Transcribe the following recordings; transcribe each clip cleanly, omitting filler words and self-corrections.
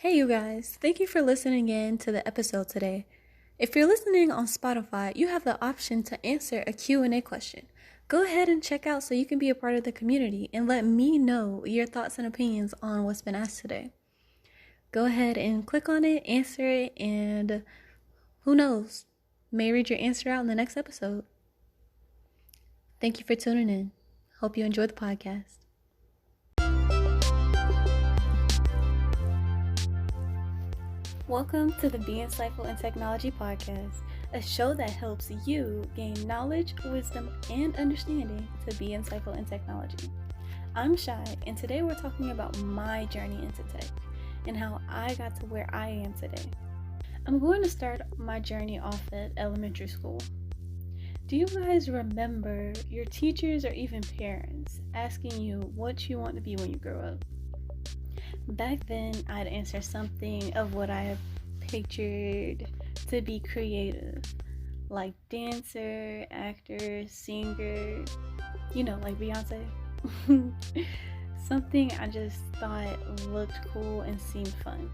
Hey, you guys, thank you for listening in to the episode today. If you're listening on Spotify, you have the option to answer a Q&A question. Go ahead and check out so you can be a part of the community and let me know your thoughts and opinions on what's been asked today. Go ahead and click on it, answer it, and who knows, may read your answer out in the next episode. Thank you for tuning in. Hope you enjoy the podcast. Welcome to the Be Insightful in Technology podcast, a show that helps you gain knowledge, wisdom, and understanding to be insightful in technology. I'm Shy, and today we're talking about my journey into tech and how I got to where I am today. I'm going to start my journey off at elementary school. Do you guys remember your teachers or even parents asking you what you want to be when you grow up? Back then, I'd answer something of what I pictured to be creative, like dancer, actor, singer, like Beyonce. Something I just thought looked cool and seemed fun.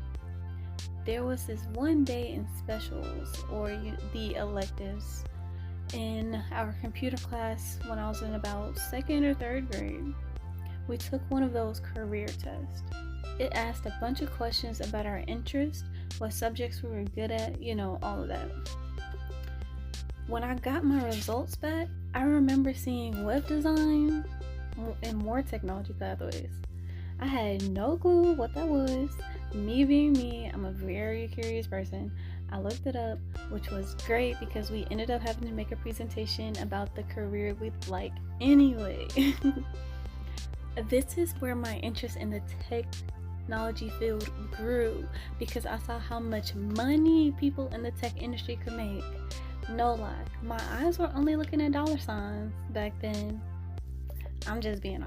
There was this one day in specials or the electives in our computer class when I was in about 2nd or 3rd grade. We took one of those career tests. It asked a bunch of questions about our interest, what subjects we were good at, all of that. When I got my results back, I remember seeing web design and more technology pathways. I had no clue what that was. Me being me, I'm a very curious person. I looked it up, which was great because we ended up having to make a presentation about the career we'd like anyway. This is where my interest in the technology field grew because I saw how much money people in the tech industry could make. No lie, my eyes were only looking at dollar signs back then. I'm just being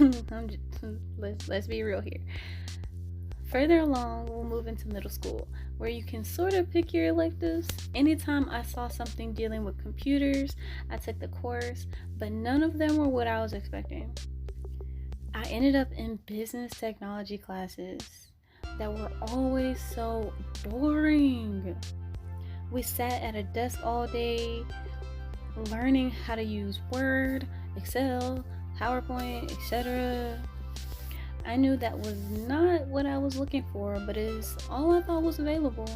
honest. Let's be real here. Further along, we'll move into middle school, where you can sort of pick your electives. Anytime I saw something dealing with computers, I took the course, but none of them were what I was expecting. I ended up in business technology classes that were always so boring. We sat at a desk all day learning how to use Word, Excel, PowerPoint, etc. I knew that was not what I was looking for, but it's all I thought was available.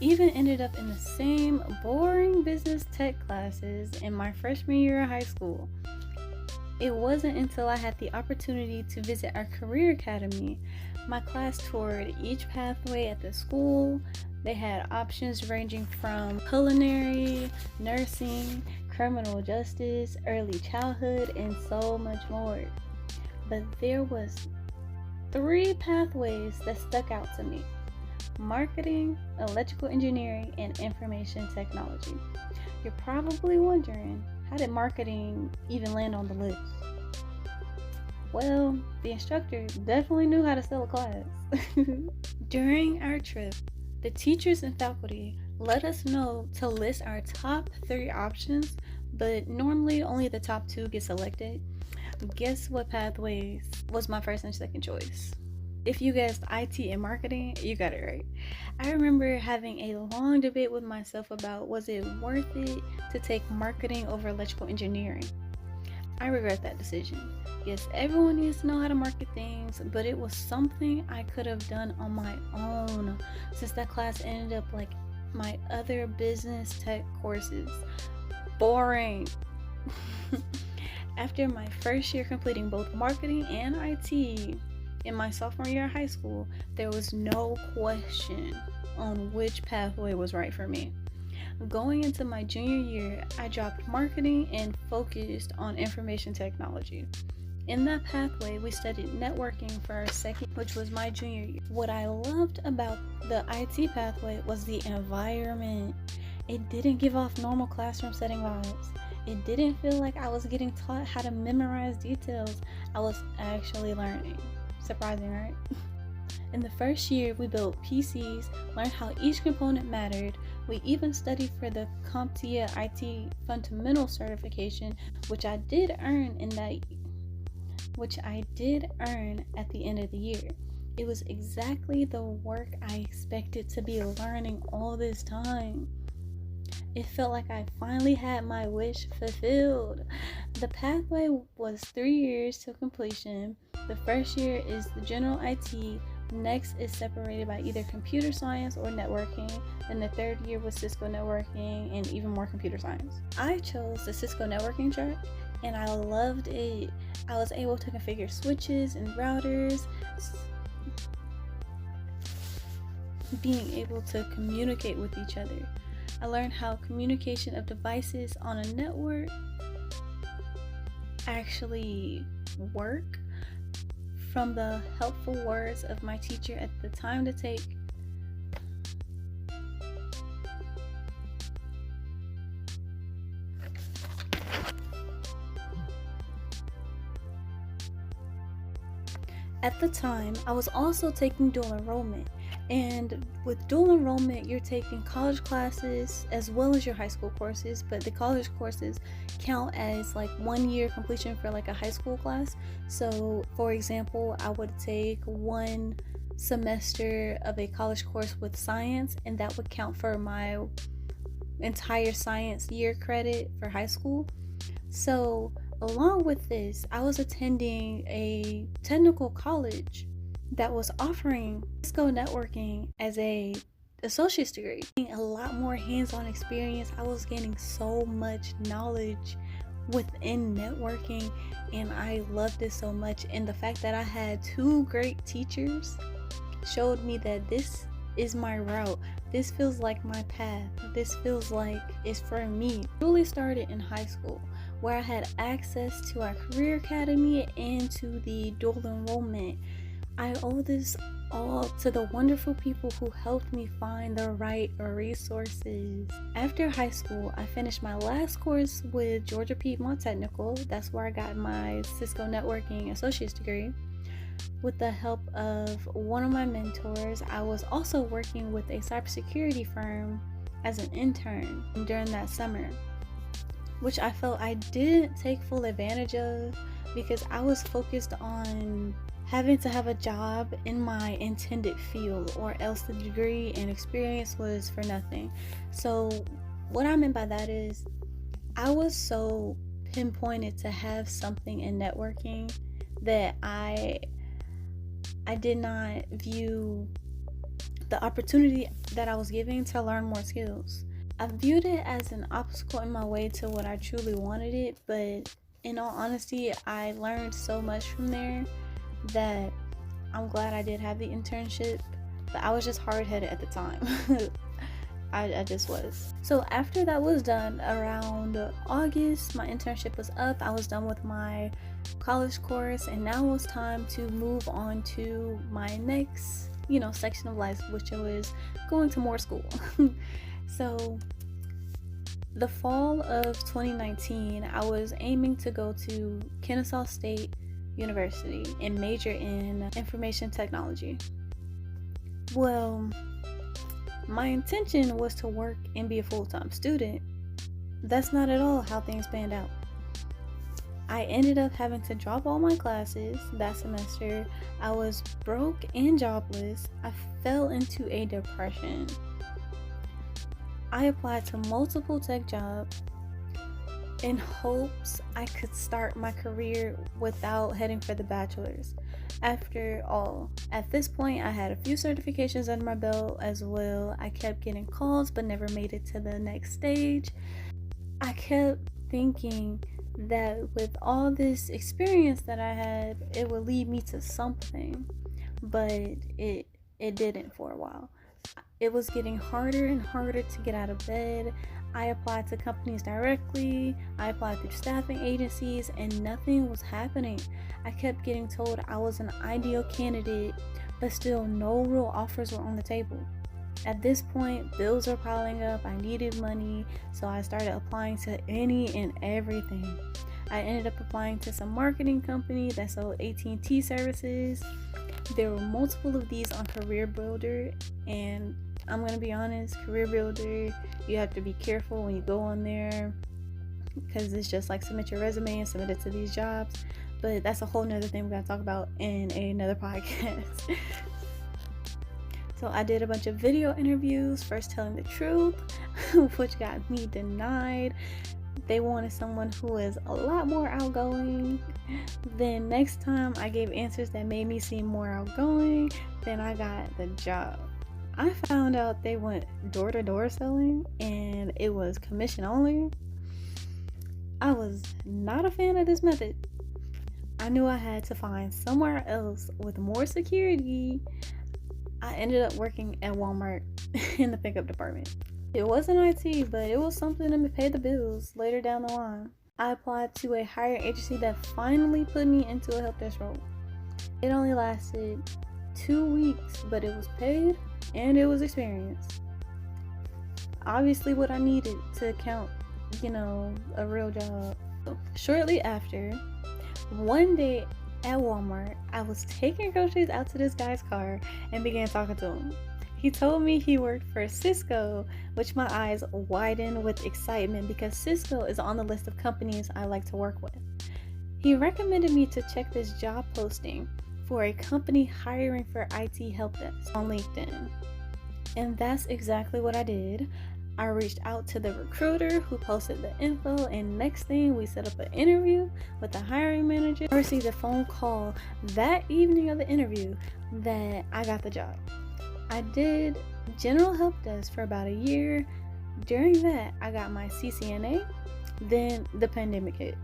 Even ended up in the same boring business tech classes in my freshman year of high school. It wasn't until I had the opportunity to visit our career academy. My class toured each pathway at the school. They had options ranging from culinary, nursing, criminal justice, early childhood, and so much more. But there was 3 pathways that stuck out to me: marketing, electrical engineering, and information technology. You're probably wondering, how did marketing even land on the list? Well, the instructor definitely knew how to sell a class. During our trip, the teachers and faculty let us know to list our top 3 options, but normally only the top 2 get selected. Guess what pathways was my first and second choice? If you guessed IT and marketing, you got it right. I remember having a long debate with myself about was it worth it to take marketing over electrical engineering. I regret that decision. Yes, everyone needs to know how to market things, but it was something I could have done on my own since that class ended up like my other business tech courses. Boring. After my first year completing both marketing and IT, in my sophomore year of high school, there was no question on which pathway was right for me. Going into my junior year, I dropped marketing and focused on information technology. In that pathway, we studied networking for our second, which was my junior year. What I loved about the IT pathway was the environment. It didn't give off normal classroom setting vibes. It didn't feel like I was getting taught how to memorize details. I was actually learning. Surprising, right? In the first year, we built PCs, learned how each component mattered. We even studied for the CompTIA IT Fundamental Certification, which I did earn at the end of the year. It was exactly the work I expected to be learning all this time. It felt like I finally had my wish fulfilled. The pathway was 3 years to completion. The first year is the general IT, next is separated by either computer science or networking, and the third year was Cisco networking and even more computer science. I chose the Cisco networking track and I loved it. I was able to configure switches and routers, being able to communicate with each other. I learned how communication of devices on a network actually work from the helpful words of my teacher at the time to take. At the time, I was also taking dual enrollment. And with dual enrollment, you're taking college classes as well as your high school courses, but the college courses count as like 1 year completion for like a high school class. So, for example, I would take 1 semester of a college course with science, and that would count for my entire science year credit for high school. So, along with this, I was attending a technical college that was offering Cisco networking as a associate's degree. A lot more hands-on experience. I was gaining so much knowledge within networking, and I loved it so much. And the fact that I had 2 great teachers showed me that this is my route. This feels like my path. This feels like it's for me. It really started in high school, where I had access to our career academy and to the dual enrollment. I owe this all to the wonderful people who helped me find the right resources. After high school, I finished my last course with Georgia Piedmont Technical. That's where I got my Cisco Networking Associate's degree. With the help of one of my mentors, I was also working with a cybersecurity firm as an intern during that summer, which I felt I didn't take full advantage of because I was focused on having to have a job in my intended field, or else the degree and experience was for nothing. So what I meant by that is I was so pinpointed to have something in networking that I did not view the opportunity that I was given to learn more skills. I viewed it as an obstacle in my way to what I truly wanted it, but in all honesty, I learned so much from there that I'm glad I did have the internship, but I was just hard-headed at the time. I just was. So after that was done, around August, my internship was up. I was done with my college course, and now it was time to move on to my next, section of life, which was going to more school. So the fall of 2019, I was aiming to go to Kennesaw State University and major in information technology. Well, my intention was to work and be a full-time student. That's not at all how things panned out. I ended up having to drop all my classes that semester. I was broke and jobless. I fell into a depression. I applied to multiple tech jobs in hopes I could start my career without heading for the bachelor's. After all, at this point, I had a few certifications under my belt as well. I kept getting calls but never made it to the next stage. I kept thinking that with all this experience that I had, it would lead me to something, but it didn't for a while. It was getting harder and harder to get out of bed. I applied to companies directly, I applied through staffing agencies, and nothing was happening. I kept getting told I was an ideal candidate, but still no real offers were on the table. At this point, bills were piling up, I needed money, so I started applying to any and everything. I ended up applying to some marketing company that sold AT&T services. There were multiple of these on Career Builder, and I'm gonna be honest, Career Builder, you have to be careful when you go on there because it's just like submit your resume and submit it to these jobs. but that's a whole nother thing we gotta talk about in another podcast. So I did a bunch of video interviews, first telling the truth, which got me denied. They wanted someone who is a lot more outgoing. Then next time I gave answers that made me seem more outgoing, then I got the job. I found out they went door-to-door selling and it was commission only. I was not a fan of this method. I knew I had to find somewhere else with more security. I ended up working at Walmart in the pickup department. It wasn't IT, but it was something to pay the bills later down the line. I applied to a hiring agency that finally put me into a help desk role. It only lasted 2 weeks, but it was paid and it was experience. Obviously what I needed to count, a real job. Shortly after, one day at Walmart, I was taking groceries out to this guy's car and began talking to him. He told me he worked for Cisco, which my eyes widened with excitement because Cisco is on the list of companies I like to work with. He recommended me to check this job posting for a company hiring for IT help desk on LinkedIn. And that's exactly what I did. I reached out to the recruiter who posted the info, and next thing we set up an interview with the hiring manager. I received a phone call that evening of the interview that I got the job. I did general help desk for about a year. During that, I got my CCNA. Then the pandemic hit.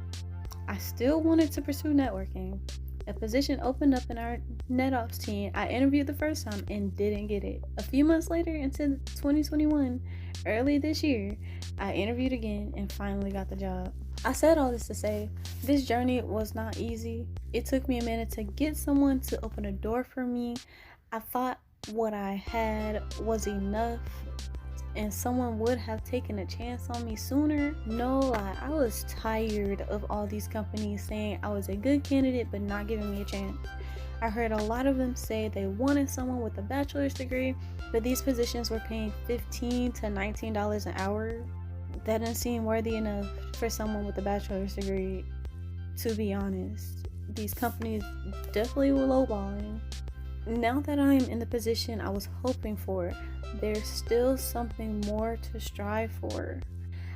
I still wanted to pursue networking. A position opened up in our NetOps team. I interviewed the first time and didn't get it. A few months later, into 2021, early this year, I interviewed again and finally got the job. I said all this to say, this journey was not easy. It took me a minute to get someone to open a door for me. I thought what I had was enough and someone would have taken a chance on me sooner. No lie, I was tired of all these companies saying I was a good candidate but not giving me a chance. I heard a lot of them say they wanted someone with a bachelor's degree, but these positions were paying $15 to $19 an hour. That didn't seem worthy enough for someone with a bachelor's degree, to be honest. These companies definitely were lowballing. Now that I am in the position I was hoping for, there's still something more to strive for.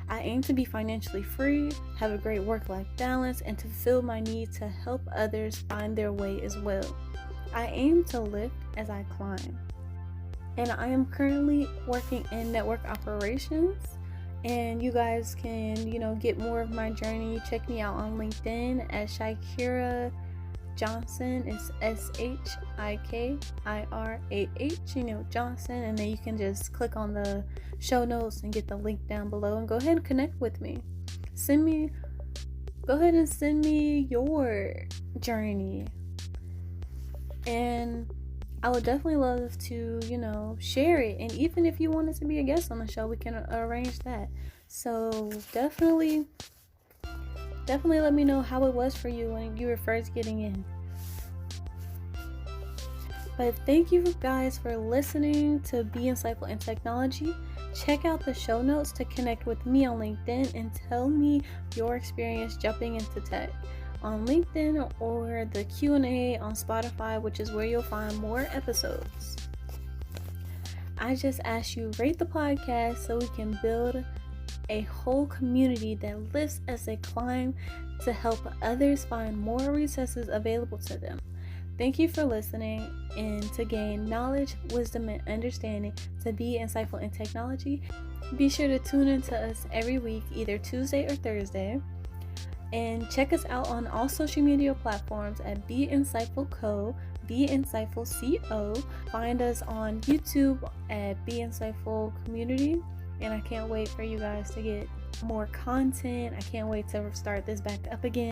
I aim to be financially free, have a great work-life balance, and to fulfill my need to help others find their way as well. I aim to lift as I climb. And I am currently working in network operations. And you guys can, get more of my journey. Check me out on LinkedIn at Shikirah Johnson. It's SHIKIRAH, Johnson, and then you can just click on the show notes and get the link down below and go ahead and connect with me. Go ahead and send me your journey, and I would definitely love to, share it. And even if you wanted to be a guest on the show, we can arrange that. So definitely let me know how it was for you when you were first getting in. But thank you guys for listening to Be Insightful in Technology. Check out the show notes to connect with me on LinkedIn and tell me your experience jumping into tech on LinkedIn or the Q&A on Spotify, which is where you'll find more episodes. I just ask you rate the podcast so we can build a whole community that lifts as they climb to help others find more resources available to them. Thank you for listening, and to gain knowledge, wisdom, and understanding to be insightful in technology, be sure to tune in to us every week, either Tuesday or Thursday. And check us out on all social media platforms at Be Insightful Co, Be Insightful CO. Find us on YouTube at Be Insightful Community. And I can't wait for you guys to get more content. I can't wait to start this back up again.